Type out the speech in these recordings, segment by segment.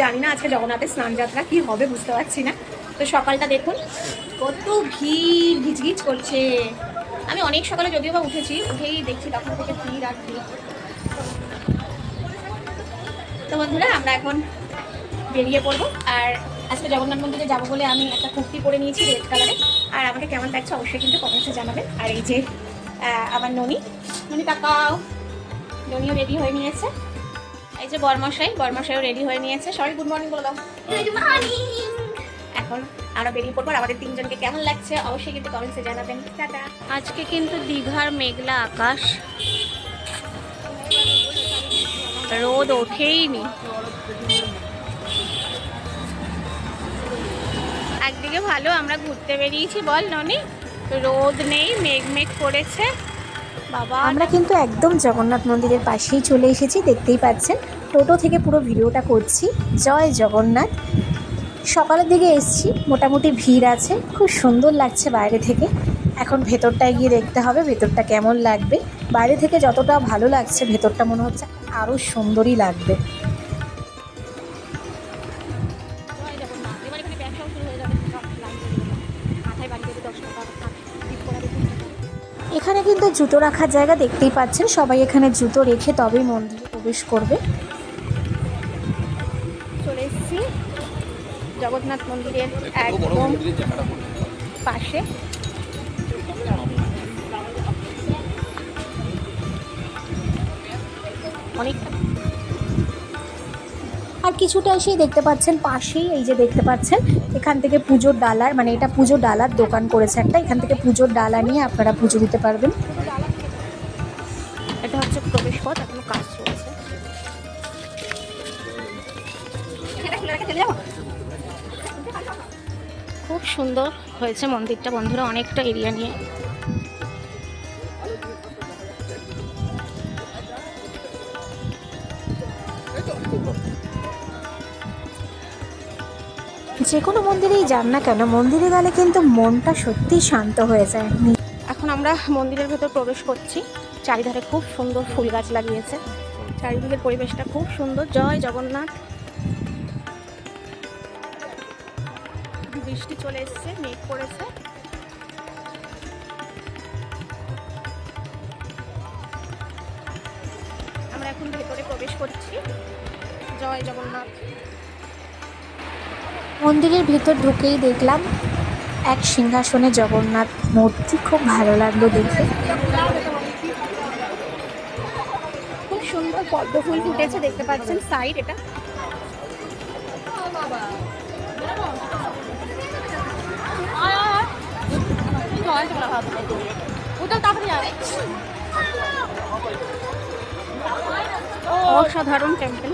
জানি না আজকে জগন্নাথের স্নান যাত্রা কি হবে, বুঝতে পারছি না। তো সকালটা দেখুন কত ভিড়, ঘিচঘিচ করছে। আমি অনেক সকালে যদিও বা উঠেছি, উঠেই দেখছি তখন থেকে ভিড় আর ভিড়। তো বন্ধুরা আমরা এখন বেরিয়ে পড়বো। আর আজকে জগন্নাথ মন্দিরে যাবো বলে আমি একটা কুর্তি পরে নিয়েছি রেড কালারে। আর আমাকে কেমন লাগছে অবশ্যই কিন্তু কমেন্টসে জানাবেন। আর এই যে আমার ননি তাকাও, ননিও রেডি হয়ে নিয়েছে। এই যে বরমশাইও রেডি হয়ে নিয়েছে। সবাই গুড মর্নিং বলে দাও। Good morning. এখন আমরা বেরিয়ে পড়বো। আর আমাদের তিনজনকে কেমন লাগছে অবশ্যই কিন্তু কমেন্টসে জানাবেন। টাটা। আজকে কিন্তু দীঘার মেঘলা আকাশ, রোদ ওঠেইনি। একদিকে ভালো আমরা ঘুরতে বেরিয়েছি বল ননি, রোদ নেই, মেঘ করেছে। বাবা আমরা কিন্তু একদম জগন্নাথ মন্দিরের পাশেই চলে এসেছি, দেখতেই পাচ্ছেন। টোটো থেকে পুরো ভিডিওটা করছি। জয় জগন্নাথ। সকালের দিকে এসছি, মোটামুটি ভিড় আছে, খুব সুন্দর লাগছে বাইরে থেকে। এখন ভেতরটায় গিয়ে দেখতে হবে ভেতরটা কেমন লাগবে। বাইরে থেকে যতটা ভালো লাগছে ভেতরটা মনে হচ্ছে আরও সুন্দরই লাগবে। এখানে কিন্তু জুতো রাখার জায়গা দেখতেই পাচ্ছেন, সবাই এখানে জুতো রেখে তবেই মন্দিরে প্রবেশ করবে। চলে এসেছি জগন্নাথ মন্দিরের একদম পাশে। অনেকটা আর কিছুটা এসেই দেখতে পাচ্ছেন পাশেই এই যে দেখতে পাচ্ছেন এখান থেকে পুজোর ডালার, মানে এটা পুজোর ডালার দোকান করেছে একটা। এখান থেকে পুজোর ডালা নিয়ে আপনারা পুজো দিতে পারবেন। এটা হচ্ছে প্রবেশ পথ, এখনো কাজ চলছে। খুব সুন্দর হয়েছে মন্দিরটা বন্ধুরা, অনেকটা এরিয়া নিয়ে। যে কোনো মন্দিরেই যান না কেন, মন্দিরে গেলে কিন্তু মনটা সত্যিই শান্ত হয়ে যায়। এখন আমরা মন্দিরের ভেতর প্রবেশ করছি। চারিধারে খুব সুন্দর ফুল গাছ লাগিয়েছে, চারিদিকের পরিবেশটা খুব সুন্দর। জয় জগন্নাথ। বৃষ্টি চলে এসছে, মেঘ পড়েছে। আমরা এখন ভেতরে প্রবেশ করছি। জয় জগন্নাথ। মন্দিরের ভেতর ঢুকেই দেখলাম এক সিংহাসনে জগন্নাথ মূর্তি, খুব ভালো লাগলো দেখে। খুব সুন্দর পদ্ম ফুল ফুটেছে, দেখতে পাচ্ছেন সাইড এটা। অসাধারণ টেম্পল।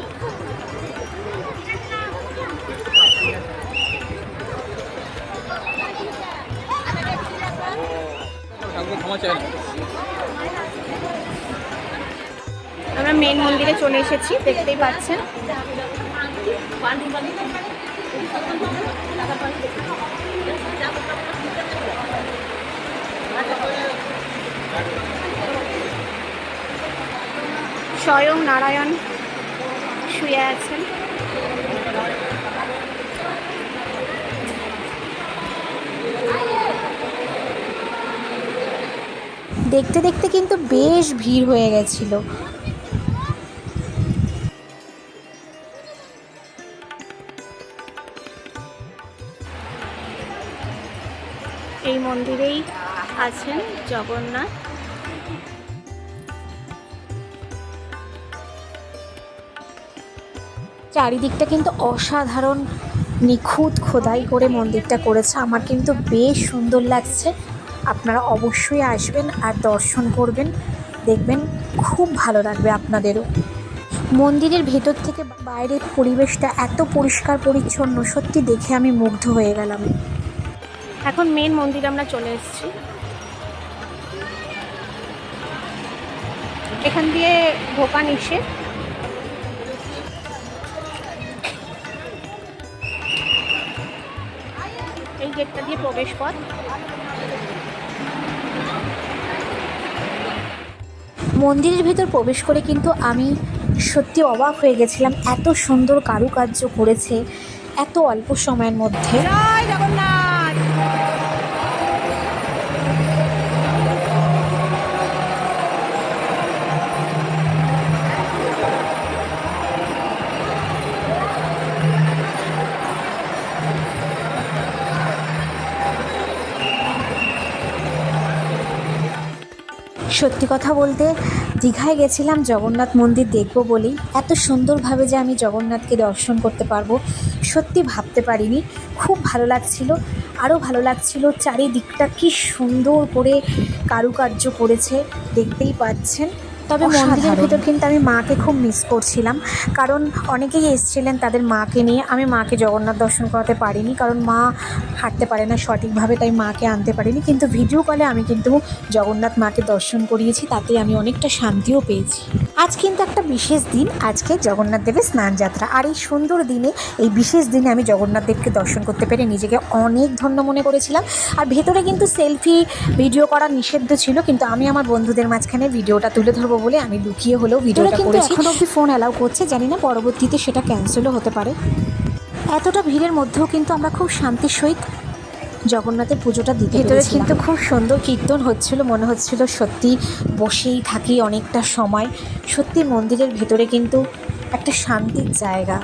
আমরা মেন মন্দিরে চলে এসেছি, দেখতেই পাচ্ছেন। স্বয়ং নারায়ণ শুয়ে আছেন। দেখতে দেখতে কিন্তু বেশ ভিড় হয়ে গেছিল। এই মন্দিরেই আছেন জগন্নাথ। চারিদিকটা কিন্তু অসাধারণ নিখুঁত খোদাই করে মন্দিরটা করেছে। আমার কিন্তু বেশ সুন্দর লাগছে। আপনারা অবশ্যই আসবেন আর দর্শন করবেন, দেখবেন খুব ভালো লাগবে আপনাদেরও। মন্দিরের ভেতর থেকে বাইরের পরিবেশটা এত পরিষ্কার পরিচ্ছন্ন, সত্যি দেখে আমি মুগ্ধ হয়ে গেলাম। এখন মেন মন্দিরে আমরা চলে এসেছি। এখান দিয়ে ঢোকা নিষেধ। এই গেটটা দিয়ে প্রবেশ পথ। মন্দিরের ভেতর প্রবেশ করে কিন্তু আমি সত্যি অবাক হয়ে গেছিলাম, এত সুন্দর কারুকার্য করেছে এত অল্প সময়ের মধ্যে। জয় জগন্নাথ। সত্যি কথা বলতে দীঘায় গেছিলাম জগন্নাথ মন্দির দেখব বলেই, এত সুন্দরভাবে যে আমি জগন্নাথকে দর্শন করতে পারবো সত্যি ভাবতে পারিনি। খুব ভালো লাগছিল, আরও ভালো লাগছিল চারিদিকটা কি সুন্দর করে কারুকার্য করেছে, দেখতেই পাচ্ছেন। তবে মন্দিরের ভিতর কিন্তু আমি মাকে খুব মিস করছিলাম, কারণ অনেকেই এসেছিলেন তাদের মাকে নিয়ে। আমি মাকে জগন্নাথ দর্শন করাতে পারিনি, কারণ মা হাঁটতে পারে না সঠিকভাবে, তাই মাকে আনতে পারিনি। কিন্তু ভিডিও কলে আমি কিন্তু জগন্নাথ মাকে দর্শন করিয়েছি, তাতে আমি অনেকটা শান্তিও পেয়েছি। আজ কিন্তু একটা বিশেষ দিন, আজকে জগন্নাথ দেবের স্নানযাত্রা, আর এই সুন্দর দিনে, এই বিশেষ দিনে আমি জগন্নাথ দেবকে দর্শন করতে পেরে নিজেকে অনেক ধন্য মনে করেছিলাম। আর ভেতরে কিন্তু সেলফি ভিডিও করা নিষিদ্ধ ছিল, কিন্তু আমি আমার বন্ধুদের মাঝখানে ভিডিওটা তুলে ধরবো বলে আমি লুকিয়ে হলেও ভিডিওটা করেছি। এখন অবধি ফোন অ্যালাউ করছে, জানি না পরবর্তীতে সেটা ক্যান্সেলও হতে পারে। এতটা ভিড়ের মধ্যেও কিন্তু আমরা খুব শান্তির সহিত জগন্নাথের পুজোটা দিতে পেরেছিলাম। ভেতরে কিন্তু খুব সুন্দর কীর্তন হচ্ছিল, মনে হচ্ছিল সত্যি বসেই থাকি অনেকটা সময়। সত্যি মন্দিরের ভেতরে কিন্তু একটা শান্তির জায়গা।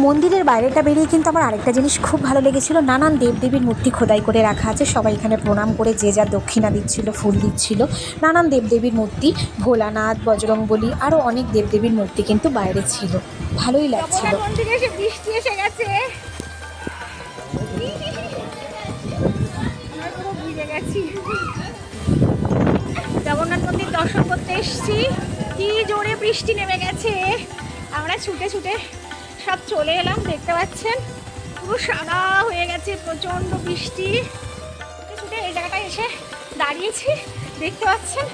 মন্দিরের বাইরেটা বেরিয়ে কিন্তু আমার আরেকটা জিনিস খুব ভালো লেগেছিল, নানান দেবদেবীর মূর্তি খোদাই করে রাখা আছে। সবাই এখানে প্রণাম করে যে যা দক্ষিণা দিচ্ছিল, ফুল দিচ্ছিল। নানান দেবদেবীর মূর্তি, ভোলানাথ, বজরংবলী, আরও অনেক দেবদেবীর মূর্তি কিন্তু বাইরে ছিল, ভালোই লাগছিল। মন্দিরে এসে বৃষ্টি এসে গেছে, পুরো ভিজে গেছি। জগন্নাথ মন্দির দর্শন করতে এসেছি, কি জোরে বৃষ্টি নেমে গেছে। আমরা ছুটে ছুটে সব চলে এলাম, দেখতে পাচ্ছেন পুরো সাদা হয়ে গেছে, প্রচণ্ড বৃষ্টি। ছুটে ছুটে এই জায়গাটায় এসে দাঁড়িয়েছি, দেখতে পাচ্ছেন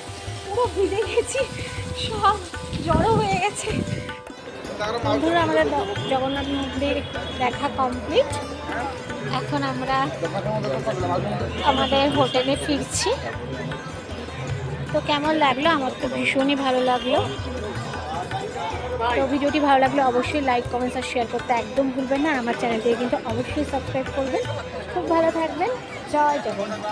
পুরো ভিজে গেছি, সব জড়ো হয়ে গেছে। বন্ধুরা, আমাদের জগন্নাথ মন্দির দেখা কমপ্লিট। এখন আমরা আমাদের হোটেলে ফিরছি। তো কেমন লাগলো? আমার তো ভীষণই ভালো লাগলো। তো ভিডিওটি ভালো লাগলে অবশ্যই লাইক, কমেন্টস আর শেয়ার করতে একদম ভুলবেন না। আর আমার চ্যানেলটিকে কিন্তু অবশ্যই সাবস্ক্রাইব করবেন। খুব ভালো থাকবেন। জয় জগন্নাথ।